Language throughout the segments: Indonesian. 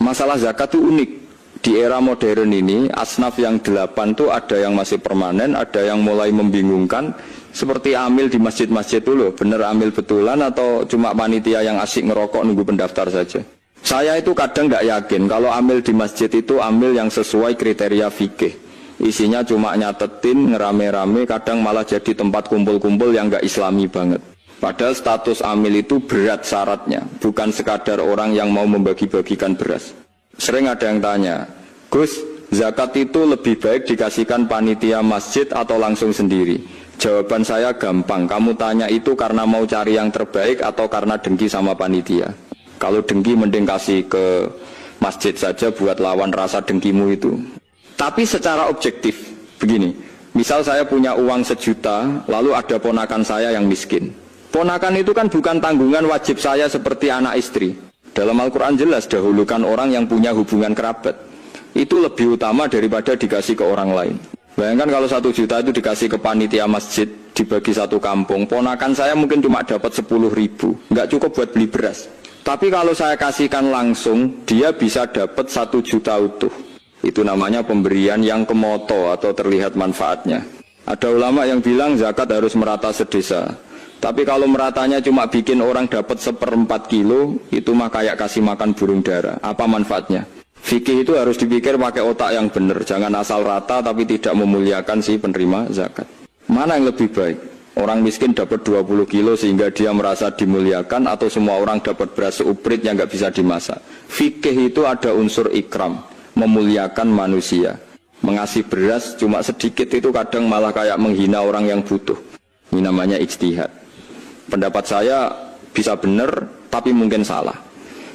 Masalah zakat itu unik. Di era modern ini, asnaf yang 8 itu ada yang masih permanen, ada yang mulai membingungkan. Seperti amil di masjid-masjid dulu, bener amil betulan atau cuma panitia yang asik ngerokok nunggu pendaftar saja. Saya itu kadang nggak yakin kalau amil di masjid itu amil yang sesuai kriteria fikih. Isinya cuma nyatetin, ngerame-rame, kadang malah jadi tempat kumpul-kumpul yang nggak islami banget. Padahal status amil itu berat syaratnya, bukan sekadar orang yang mau membagi-bagikan beras. Sering ada yang tanya, Gus, zakat itu lebih baik dikasihkan panitia masjid atau langsung sendiri? Jawaban saya gampang, kamu tanya itu karena mau cari yang terbaik atau karena dengki sama panitia. Kalau dengki mending kasih ke masjid saja buat lawan rasa dengkimu itu. Tapi secara objektif, begini, misal saya punya uang 1 juta, lalu ada ponakan saya yang miskin. Ponakan itu kan bukan tanggungan wajib saya seperti anak istri. Dalam Al-Quran jelas dahulukan orang yang punya hubungan kerabat. Itu lebih utama daripada dikasih ke orang lain. Bayangkan kalau 1 juta itu dikasih ke panitia masjid, dibagi satu kampung, ponakan saya mungkin cuma dapat 10.000, nggak cukup buat beli beras. Tapi kalau saya kasihkan langsung, dia bisa dapat 1 juta utuh. Itu namanya pemberian yang kemoto atau terlihat manfaatnya. Ada ulama yang bilang zakat harus merata sedesa. Tapi kalau meratanya cuma bikin orang dapat 1/4 kilo, itu mah kayak kasih makan burung dara. Apa manfaatnya? Fikih itu harus dipikir pakai otak yang benar, jangan asal rata tapi tidak memuliakan si penerima zakat. Mana yang lebih baik? Orang miskin dapat 20 kilo sehingga dia merasa dimuliakan, atau semua orang dapat beras seuprit yang nggak bisa dimasak? Fikih itu ada unsur ikram, memuliakan manusia. Mengasih beras cuma sedikit itu kadang malah kayak menghina orang yang butuh. Ini namanya ijtihad. Pendapat saya bisa benar tapi mungkin salah.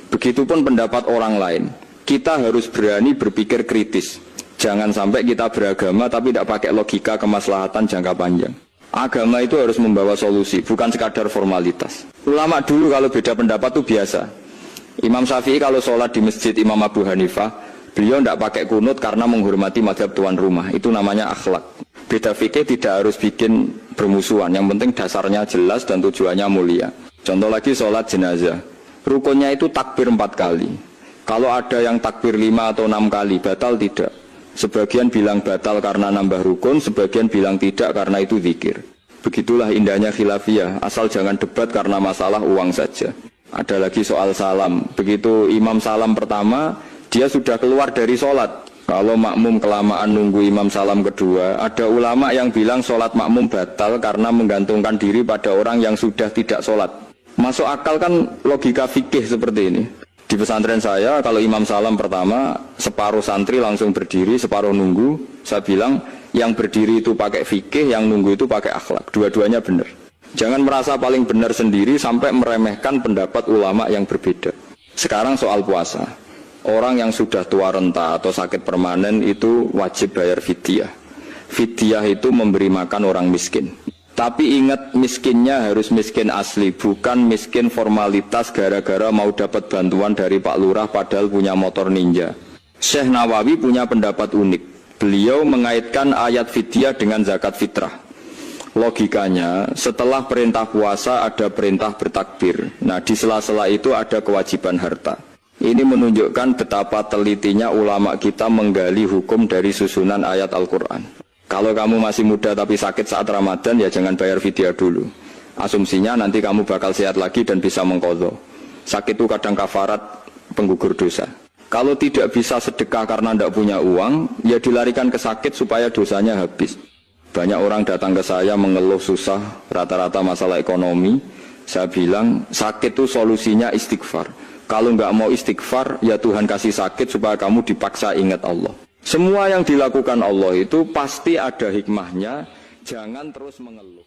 Begitupun pendapat orang lain. Kita harus berani berpikir kritis. Jangan sampai kita beragama tapi tidak pakai logika kemaslahatan jangka panjang. Agama itu harus membawa solusi, bukan sekadar formalitas. Ulama dulu kalau beda pendapat itu biasa. Imam Syafi'i kalau sholat di masjid Imam Abu Hanifah, beliau tidak pakai kunut karena menghormati mazhab tuan rumah. Itu namanya akhlak. Beda fikih tidak harus bikin bermusuhan. Yang penting dasarnya jelas dan tujuannya mulia. Contoh lagi sholat jenazah. Rukunnya itu takbir 4 kali. Kalau ada yang takbir 5 atau 6 kali, batal tidak. Sebagian bilang batal karena nambah rukun, sebagian bilang tidak karena itu zikir. Begitulah indahnya khilafiyah, asal jangan debat karena masalah uang saja. Ada lagi soal salam. Begitu imam salam pertama, dia sudah keluar dari sholat. Kalau makmum kelamaan nunggu imam salam kedua, ada ulama yang bilang sholat makmum batal karena menggantungkan diri pada orang yang sudah tidak sholat. Masuk akal kan logika fikih seperti ini. Di pesantren saya, kalau imam salam pertama, separuh santri langsung berdiri, separuh nunggu. Saya bilang, yang berdiri itu pakai fikih, yang nunggu itu pakai akhlak. Dua-duanya benar. Jangan merasa paling benar sendiri sampai meremehkan pendapat ulama yang berbeda. Sekarang soal puasa. Orang yang sudah tua renta atau sakit permanen itu wajib bayar fidyah. Fidyah itu memberi makan orang miskin. Tapi ingat, miskinnya harus miskin asli, bukan miskin formalitas gara-gara mau dapat bantuan dari Pak Lurah padahal punya motor ninja. Syekh Nawawi punya pendapat unik. Beliau mengaitkan ayat fidyah dengan zakat fitrah. Logikanya, setelah perintah puasa ada perintah bertakbir. Nah, di sela-sela itu ada kewajiban harta. Ini menunjukkan betapa telitinya ulama kita menggali hukum dari susunan ayat Al-Quran. Kalau kamu masih muda tapi sakit saat Ramadan, ya jangan bayar fidyah dulu. Asumsinya nanti kamu bakal sehat lagi dan bisa mengqadha. Sakit itu kadang kafarat penggugur dosa. Kalau tidak bisa sedekah karena tidak punya uang, ya dilarikan ke sakit supaya dosanya habis. Banyak orang datang ke saya mengeluh susah, rata-rata masalah ekonomi. Saya bilang, sakit itu solusinya istighfar. Kalau nggak mau istighfar, ya Tuhan kasih sakit supaya kamu dipaksa ingat Allah. Semua yang dilakukan Allah itu pasti ada hikmahnya, jangan terus mengeluh.